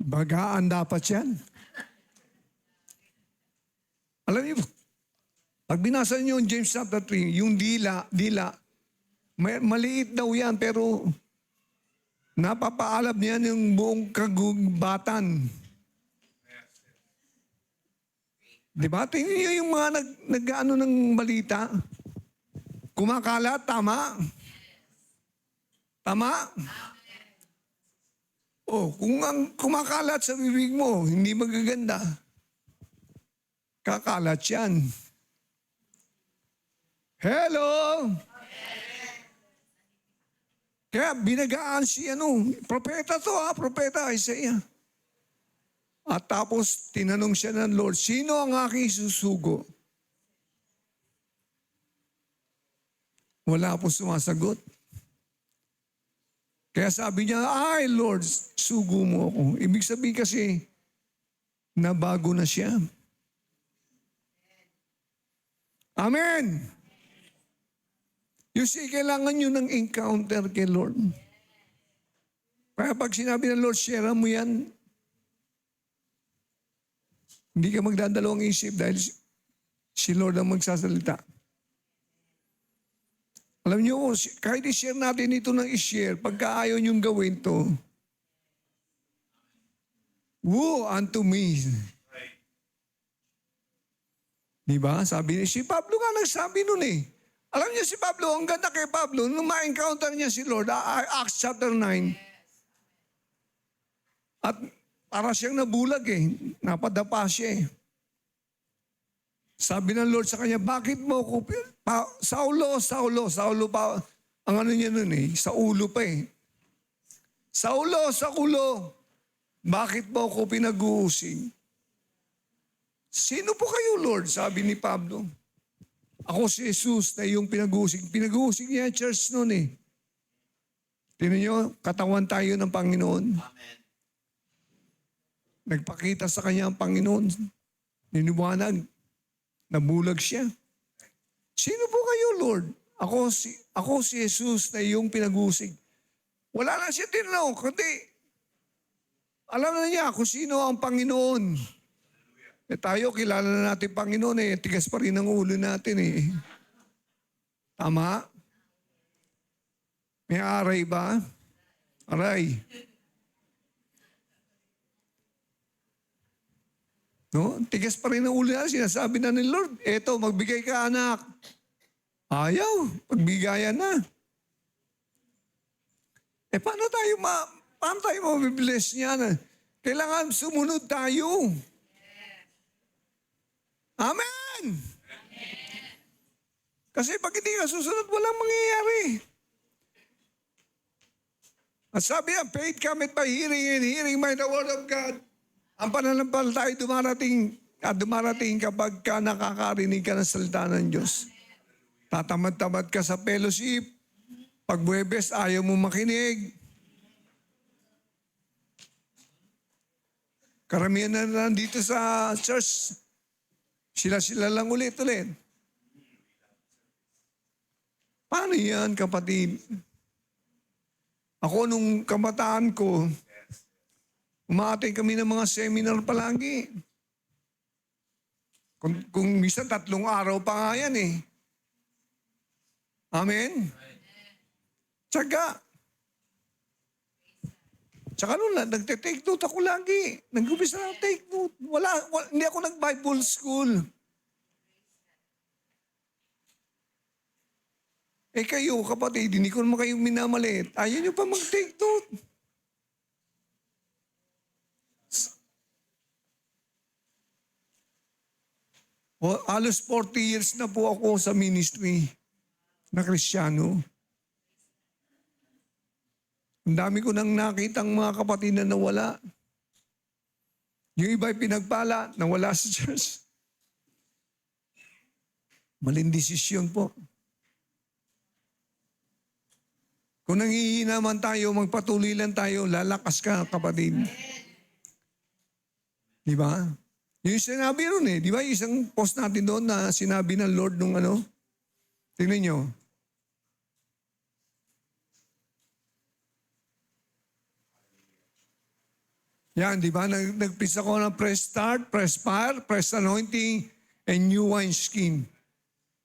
Bagaan dapat yan. Alam niyo, Pag binasa niyo yung James chapter 3, yung dila, maliit daw yan, pero napapaalab niyan yung buong kagubatan. Di ba? Tingnan niyo yung mga nag-ano ng balita. Kumakalat, tama? Tama? Oh, kung ang kumakalat sa bibig mo, hindi magaganda. Kakalat yan. Hello? Kaya binagaan si propeta to propeta Isaiah. At tapos tinanong siya ng Lord, sino ang aking susugo? Wala po sumasagot. Kaya sabi niya, ay Lord, sugo mo ako. Ibig sabihin kasi, nabago na siya. Amen! You see, kailangan nyo ng encounter kay Lord. Kaya pag sinabi ng Lord, share mo yan, hindi ka magdadalawang isip dahil si Lord ang magsasalita. Alam niyo, kahit i-share natin ito ng i-share, pagka ayaw niyong gawin to, woe unto me. Diba? Sabi si Pablo nga nagsabi nun eh. Alam niyo si Pablo, ang ganda kay Pablo, nung ma-encounter niya si Lord, Acts chapter 9, at para siyang nabulag eh, napadapa siya eh. Sabi ng Lord sa kanya, bakit mo ako, Saulo pa, ang ano niya nun eh, sa ulo pa eh. Saulo, bakit mo ako pinag-uusig? Sino po kayo, Lord? Sabi ni Pablo. Ako si Jesus na yung pinag-uusig. Pinag-uusig niya ang church noon eh. Tingnan niyo, katawan tayo ng Panginoon. Amen. Nagpakita sa kanya ang Panginoon. Niniwanag. Nabulag siya. Sino po kayo, Lord? Ako si Jesus na yung pinag-uusig. Wala na siya tinanong, kundi alam na niya kung sino ang Panginoon. Tayo, kilala na natin Panginoon eh. Tigas pa rin ang ulo natin eh. Tama? May aray ba? Aray. No? Tigas pa rin ang ulo natin. Sinasabi na ni Lord, eto, magbigay ka anak. Ayaw, pagbigayan na. Paano tayo mabibless niyan? Kailangan sumunod tayo. Amen! Kasi pag hindi ka susunod, walang mangyayari. At sabi niya, faith cometh by hearing and hearing by the word of God. Ang pananampalataya dumarating kapag ka nakakarinig ka ng salita ng Diyos. Tatamad-tamad ka sa fellowship. Pag Huwebes, ayaw mo makinig. Karamihan na nandito sa church, sila lang ulit. Paano yan, kapatid? Ako nung kabataan ko, umaattend kami ng mga seminar palagi. Kung minsan 3 araw pa nga yan eh. Amen? Tsaga. Tsaka nun, nagte-take note ako lagi. Nag-umpisa na take note. Hindi ako nag-Bible school. Kayo, kapatid, hindi ko naman kayo minamalit. Ayaw nyo pa mag-take note. Halos 40 years na po ako sa ministry na Kristiyano. Ang dami ko nang nakitang mga kapatid na nawala. Yung iba'y pinagpala, nawala sa church. Maling desisyon po. Kung nanghihina man tayo, magpatuloy lang tayo, lalakas ka, kapatid. Di ba? Yung sinabi ron eh. Di ba? Isang post natin doon na sinabi ng Lord nung ano. Tingnan nyo. Yan, di ba? Nagpisa ko ng press start, press fire, press anointing, and new wine skin.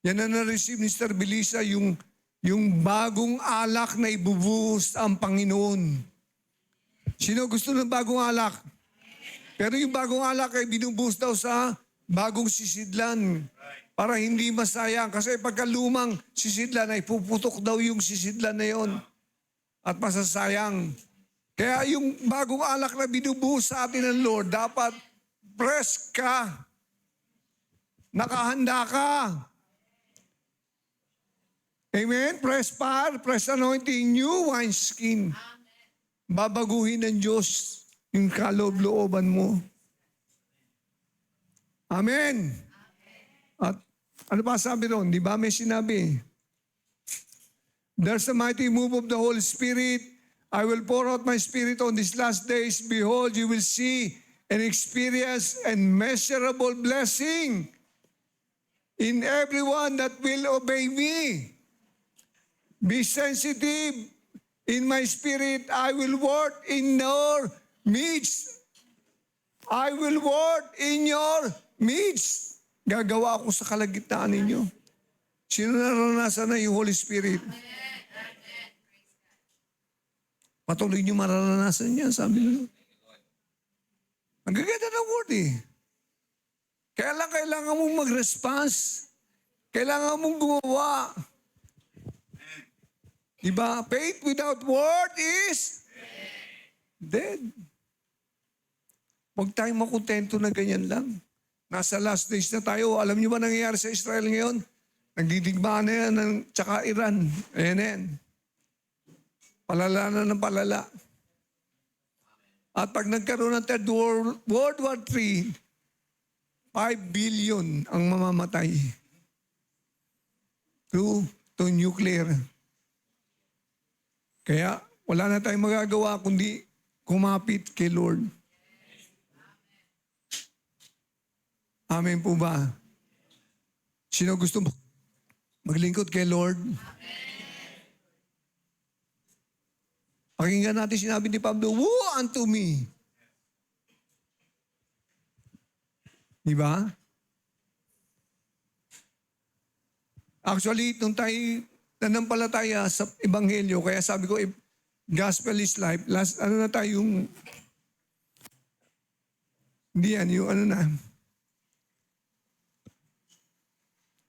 Yan na na-receive ni Sister Belisa, yung bagong alak na ibubuhos ang Panginoon. Sino gusto ng bagong alak? Pero yung bagong alak ay binubuhos daw sa bagong sisidlan. Para hindi masayang. Kasi pagkalumang sisidlan ay puputok daw yung sisidlan na yon at masasayang. Kaya yung bagong alak na binubuhos sa atin ng Lord, dapat press ka. Nakahanda ka. Amen? Press fire, press anointing, new wineskin. Babaguhin ng Diyos yung kaloob-looban mo. Amen. At ano pa sabi ron? Di ba may sinabi? There's a mighty move of the Holy Spirit. I will pour out my Spirit on these last days. Behold, you will see and experience immeasurable blessing in everyone that will obey me. Be sensitive in my spirit. I will work in your midst. I will work in your midst. Gagawa ako sa kalagitnaan ninyo. Sino naranasan na yung Holy Spirit? Patuloy nyo mararanasan yan, sabi nyo. Ang gaganda ng word eh. Kailangan mong mag-response. Kailangan mong gumawa. Diba? Faith without word is dead. Huwag tayong makontento na ganyan lang. Nasa last days na tayo. Alam niyo ba nangyayari sa Israel ngayon? Nagdidigmaan na yan ng tsaka Iran. Ayan na yan. Palala na ng palala. At pag nagkaroon ng Third World War III, 5 billion ang mamamatay. To nuclear. Kaya wala na tayong magagawa kundi kumapit kay Lord. Amen po ba? Sino gusto maglingkod kay Lord? Pakinggan natin sinabi ni Pablo, woe unto me. Diba? Actually, nung tayo nanampalataya sa Ebanghelyo, kaya sabi ko, gospel is life. Last, ano na tayo yung, hindi yan, yung ano na,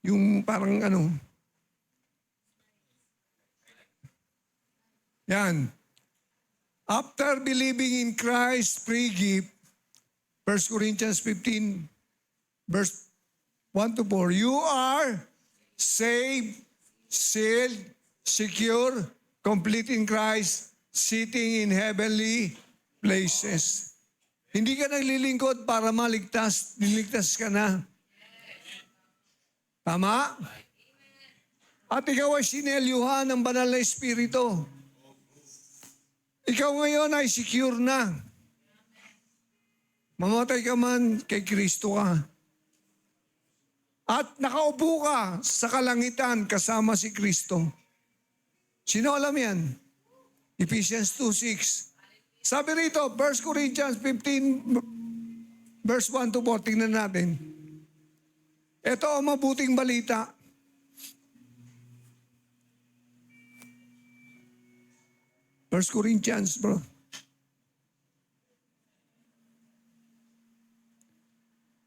yung parang ano, yan. After believing in Christ, free gift, 1 Corinthians 15, verse 1 to 4, you are saved, sealed, secure, complete in Christ, sitting in heavenly places. Hindi ka naglilingkod para maligtas, niligtas ka na. Tama? At ikaw ay sinelyuhan ng banal na Espiritu. Ikaw ngayon ay secure na. Mamatay ka man, kay Kristo ka. At nakaupo ka sa kalangitan kasama si Kristo. Sino alam yan? Ephesians 2:6. Sabi rito, 1 Corinthians 15, verse 1 to 4, tingnan natin. Ito ang mabuting balita. First Corinthians, bro.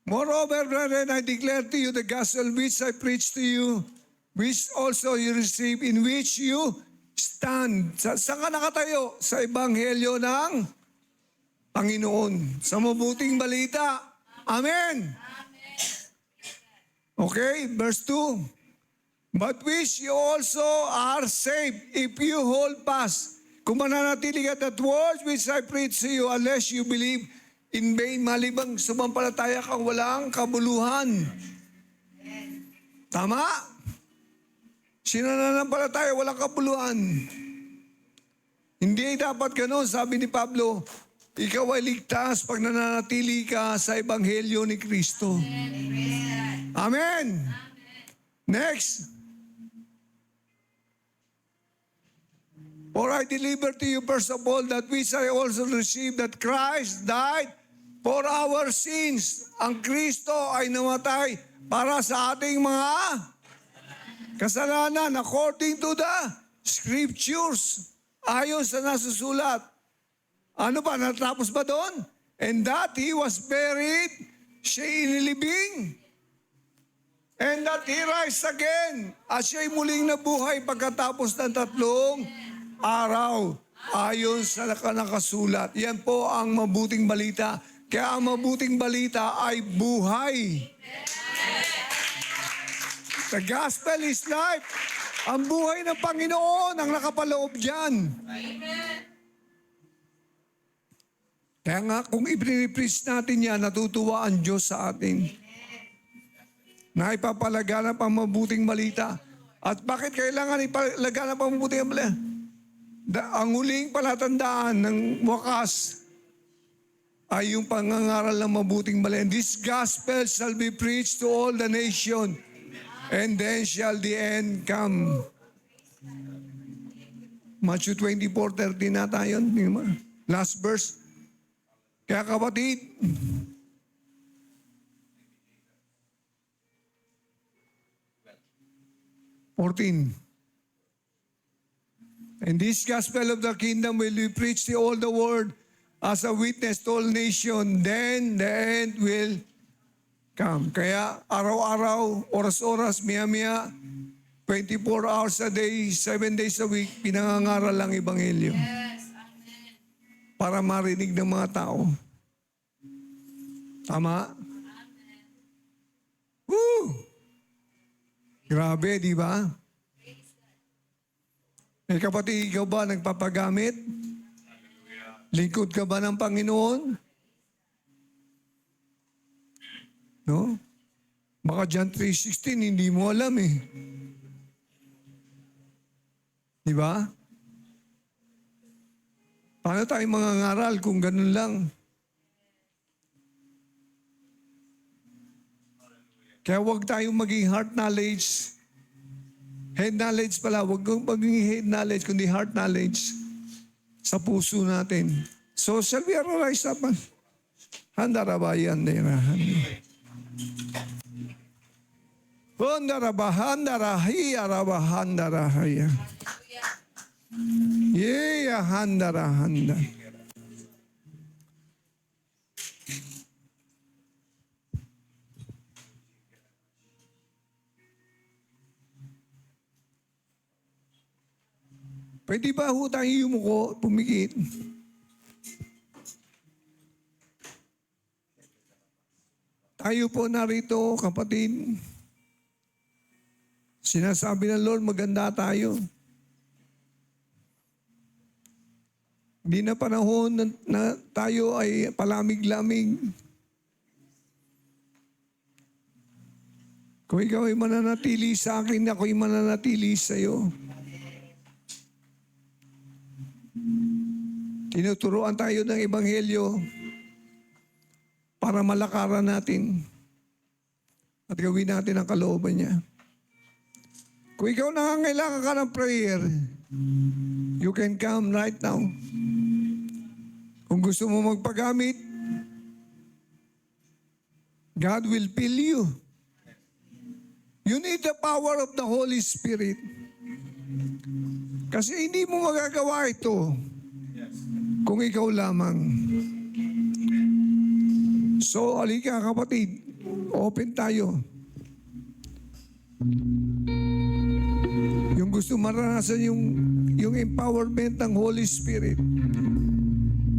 Moreover, brethren, I declare to you the gospel which I preach to you, which also you receive, in which you stand. Saan ka nakatayo? Sa Ebanghelyo ng Panginoon. Sa mabuting balita. Amen. Okay, verse 2. But which you also are saved if you hold fast. Kung mananatili ka that words which I preach to you, unless you believe in vain, malibang sumampalataya kang walang kabuluhan. Tama? Sino nananampalataya walang kabuluhan? Hindi dapat gano'n, sabi ni Pablo, ikaw ay ligtas pag nananatili ka sa Ebanghelyo ni Kristo. Amen. Next. For I deliver to you first of all that which I also received, that Christ died for our sins. Ang Kristo ay namatay para sa ating mga kasalanan according to the scriptures. Ayon sa nasusulat. Ano ba? Natapos ba doon? And that he was buried, siya inilibing. And that he rise again. At siya'y muling nabuhay pagkatapos ng 3 araw. Ayon sa nakasulat. Yan po ang mabuting balita. Kaya ang mabuting balita ay buhay. The gospel is life. Ang buhay ng Panginoon ang nakapaloob dyan. Kaya nga, kung i-preach natin yan, natutuwa ang Diyos sa atin. Na ipapalaganap ang mabuting balita. At bakit kailangan ipalaganap ang mabuting balita? Ang huling palatandaan ng wakas ay yung pangangaral ng mabuting balita. This gospel shall be preached to all the nation, and then shall the end come. Matthew 24:30 na tayo. Last verse. Kaya kapatid, and this gospel of the kingdom will be preached to all the world as a witness to all nations, then the end will come. Kaya araw-araw, oras-oras, maya-maya, 24 hours a day, 7 days a week, pinangangaral ang Ebanghelyo. Para marinig ng mga tao. Tama? Woo! Grabe, di ba? Eh kapatid, ikaw ba nagpapagamit? Lingkod ka ba ng Panginoon? No? Baka John 3:16, hindi mo alam eh. Di ba? Paano tayo mangangaral kung ganun lang? Kaya huwag tayong maging heart knowledge. Head knowledge pala, huwag kong maging head knowledge, kundi heart knowledge sa puso natin. So, shall we arise up? Handarabayan dirahan. Handarabahandarahi arabahandarahaya. Yeah, handa. Pwede ba ho tayo yumuko, pumikit? Tayo po narito, kapatid. Sinasabi ng Lord, maganda tayo. Hindi na panahon na tayo ay palamig-lamig. Kung ikaw ay mananatili sa akin, ako ay mananatili sa iyo. Tinuturuan tayo ng Ebanghelyo para malakaran natin at gawin natin ang kalooban niya. Kung ikaw nangangailangan ka ng prayer, you can come right now. Kung gusto mo magpagamit, God will fill you. You need the power of the Holy Spirit. Kasi hindi mo magagawa ito kung ikaw lamang. So, halika kapatid, open tayo. Yung gusto maranasan yung empowerment ng Holy Spirit,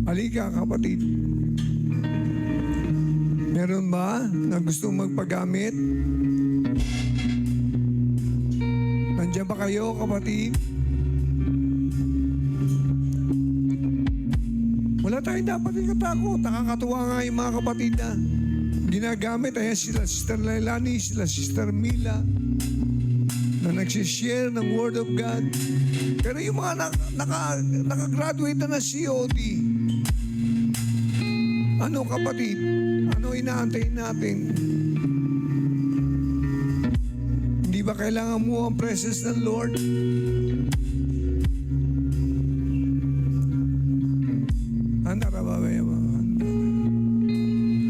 halika kapatid. Meron ba na gusto magpagamit? Nandiyan ba kayo kapatid? Wala tayong dapat ikatakot. Nakakatuwa nga yung mga kapatid na ginagamit. Ayan sila Sister Lailani, sila Sister Mila, na nagsishare ng Word of God. Pero yung mga nakagraduate na COD, ano kapatid? Ano inaantay natin? Hindi ba kailangan mo ang presence ng Lord?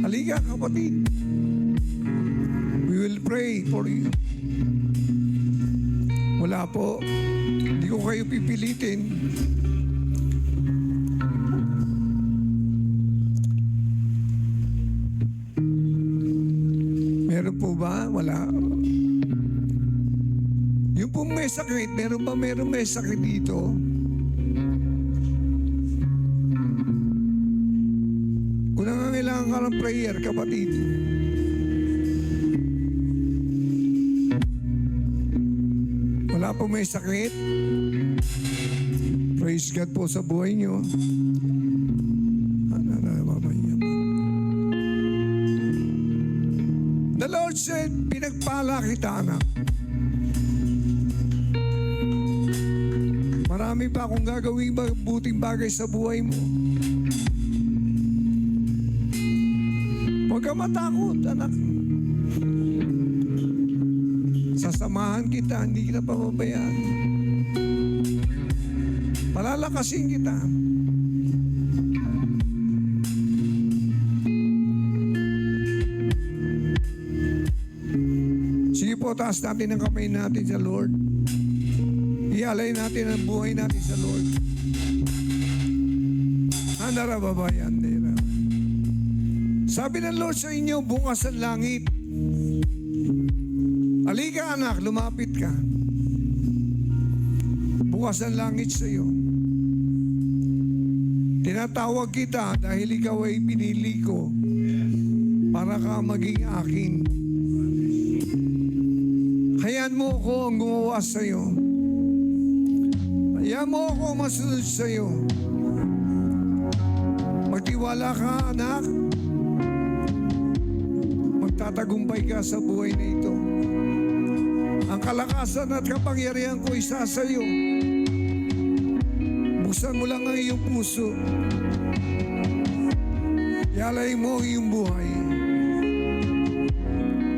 Halika kapatid. We will pray for you. Wala po. Hindi ko kayo pipilitin. Meron po ba? Wala. Yung pong may sakit, meron ba may sakit dito? Kung nangangailangan ka ng prayer, kapatid, wala po may sakit. Praise God po sa buhay nyo. The Lord said, pinagpala kita, anak. Marami pa akong gagawing buting bagay sa buhay mo. Huwag ka matakot, anak. Sasamahan kita, hindi kita pababayaan. Palalakasin kita. Sige po, taas natin ang kamay natin sa Lord. Ialay natin ang buhay natin sa Lord. Handara babayan nila. Sabi ng Lord sa inyo, bukas ang langit. Halika anak, lumapit ka. Bukas ang langit sa iyo. Tinatawag kita dahil ikaw ay pinili ko para ka maging akin. Hayaan mo ako ang gumawa sa iyo. Hayaan mo ako masunod sa iyo. Magtiwala ka anak. Magtatagumpay ka sa buhay na ito. Ang kalakasan at kapangyarihan ko isa sa iyo. Buksan mo lang ang iyong puso. Yalay mo ang iyong buhay.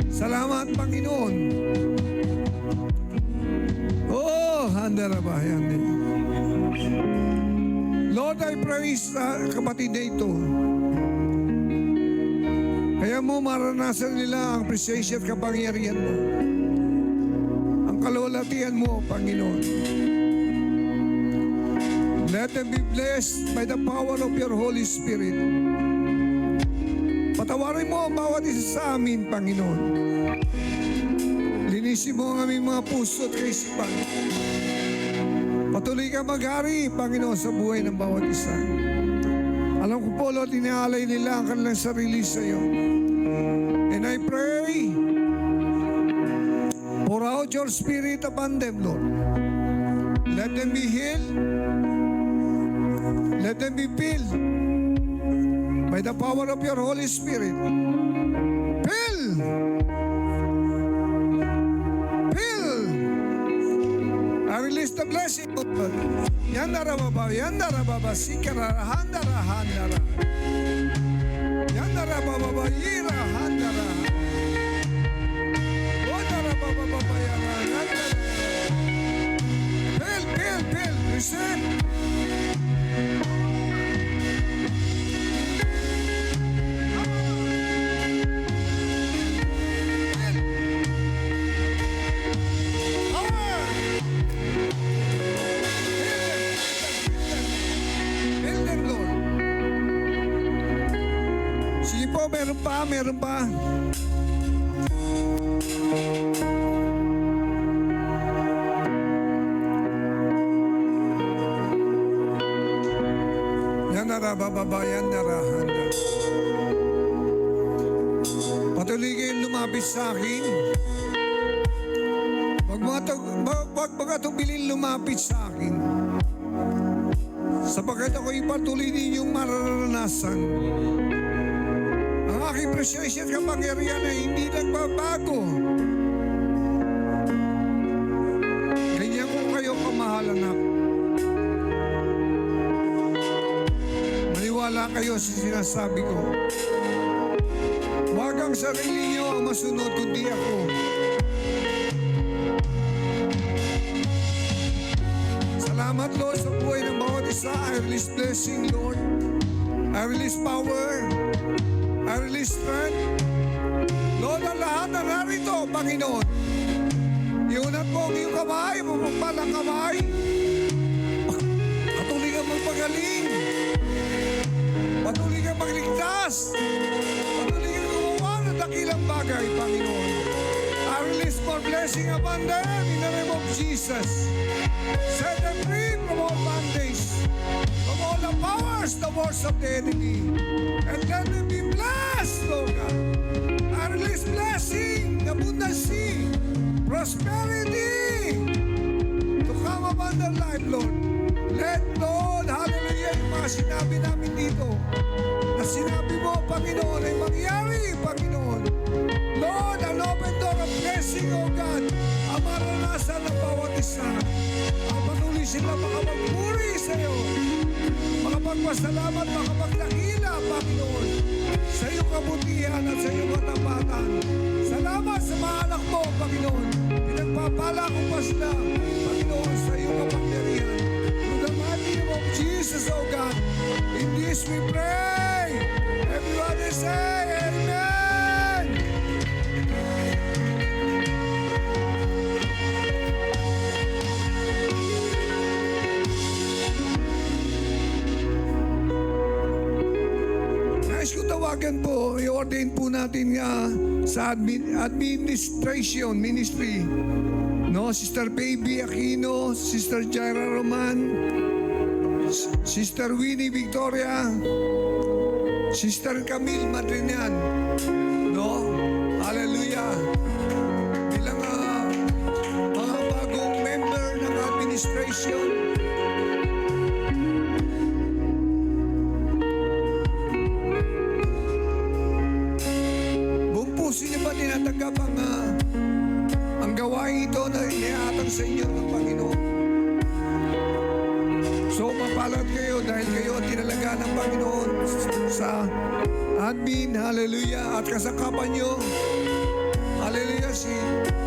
Salamat, Panginoon. Oh, handarabayan din. Lord, I praise kapatid na ito. Kaya mo maranasan nila ang appreciation at kapangyarihan mo. Ang kalwalatian mo, Panginoon. Let them be blessed by the power of your Holy Spirit. Patawarin mo ang bawat isa sa amin, Panginoon. Linisin mo ang aming mga puso at kaisipan. Patuloy ka maghari, Panginoon, sa buhay ng bawat isa. Alam ko po, Lord, inaalay nila ang kanilang sarili sa iyo. And I pray, pour out your Spirit upon them, Lord. Let them be healed. Let them be filled by the power of your Holy Spirit. Fill! Fill! I release the blessing of God. Yandara baba, sikara, handara, handara. Yandara baba, ira, handara. Yandara baba, yara, handara. Fill, fill, fill. Receive. Meron pa. Yan narababayan narahan. Patuloy kayong lumapit sa akin. Huwag mga tubilin lumapit sa akin. Sapagkat ako'y patuloy ninyong mararanasan. Aking presensya at kapangyarihan ay hindi nagbabago. Ganyan ko kayo kamahal, anak. Maniwala kayo sa sinasabi ko. Huwag ang sarili niyo ang masunod kundi ako. Salamat, Lord, sa buhay ng bawat isa. I release blessing, Lord. I release power. I release strength. Lord, ang lahat na narito, Panginoon, Iunat mo ang iyong kamay, mapapal ang kamay. Patuloy kang magpagaling. Patuloy kang magligtas. Patuloy kang gumawa ng dakilang bagay, Panginoon. I release more blessing upon them in the name of Jesus. Set them free from all bondage, from all the powers, the works of the enemy. And let them be blessed, Lord God. I release blessing, abundance, prosperity to come upon their life, Lord. Let, Lord, hallelujah, yung mga sinabi namin dito, na sinabi mo, Panginoon, ay mangyari, Panginoon. Lord, an open door of blessing, O God, ang maranasan ng bawat isa. Ang patuloy sila makapagpuri sa iyo, makapagpasalamat, makapagdakila, Panginoon, sa iyong kabutihan at sa iyong katapatan. Salamat sa mga anak mo, Panginoon. Pinagpapala ko pa sila, Panginoon, sa iyong kapangyarihan. To the mighty name of Jesus, O God, in this we pray. Everybody say, Amen. Nais ko tawagan po, i-ordain po natin sa administration ministry. No, Sister Baby Aquino, Sister Jaira Roman, Sister Winnie Victoria, Sister Camille Madrinian. No, hallelujah. Bilang mga bagong member ng administration. Buong puso niyo ba tinatanggap ang gawain ito na iniatang sa inyo ng Panginoon? So, mapalad kayo dahil kayo ang tinalaga ng Panginoon sa admin, hallelujah, at kasakapan nyo, hallelujah,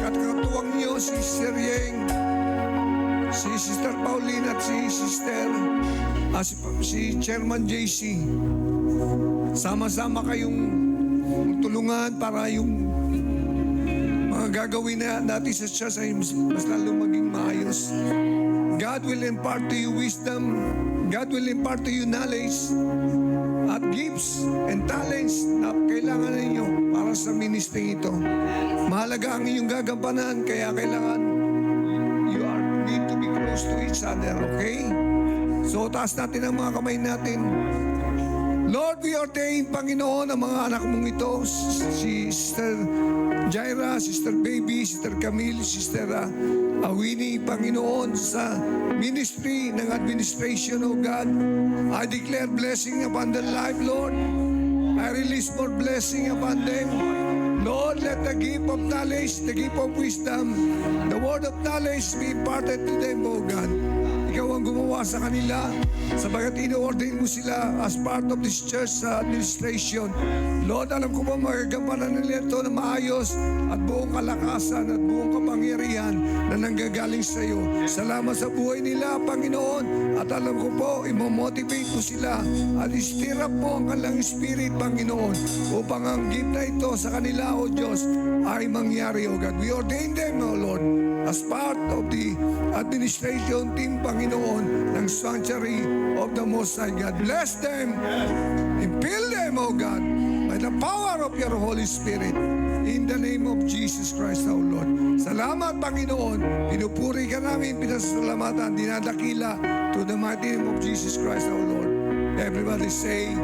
katuwang nyo, si Sister Yeng, si Sister Pauline at si Sister, si Chairman JC. Sama-sama kayong tulungan para yung mga gagawin natin sa church ay mas lalo maging maayos. God will impart to you wisdom. God will impart to you knowledge at gifts and talents na kailangan ninyo para sa ministry ito. Mahalaga ang inyong gagampanan, kaya kailangan you need to be close to each other, okay? So, taas natin ang mga kamay natin. Lord, we ordain, Panginoon, ang mga anak mong ito, si Sister Jaira, Sister Baby, Sister Camille, Sister Winnie, Panginoon, sa ministry ng administration, O God. I declare blessing upon their life, Lord. I release more blessing upon them. Lord, let the gift of knowledge, the gift of wisdom, the word of knowledge be imparted to them, O God. Ikaw ang gumawa sa kanila, sabagat ino-ordain mo sila as part of this church sa administration. Lord, alam ko ba magagampanan nila ito na maayos at buong kalakasan at buong kapangyarihan na nanggagaling sa iyo. Salamat sa buhay nila, Panginoon. At alam ko po, imomotivate mo sila at istirap mo ang kanilang spirit, Panginoon, upang ang gift na ito sa kanila, O Diyos, ay mangyari, O God. We ordain them, O Lord, as part of the administration team, Panginoon, ng Sanctuary of the Most High God. Bless them and fill them, O God, by the power of your Holy Spirit. In the name of Jesus Christ, our Lord. Salamat, Panginoon. Pinupuri ka namin, pinasasalamatan, dinadakila to the mighty name of Jesus Christ, our Lord. Everybody say,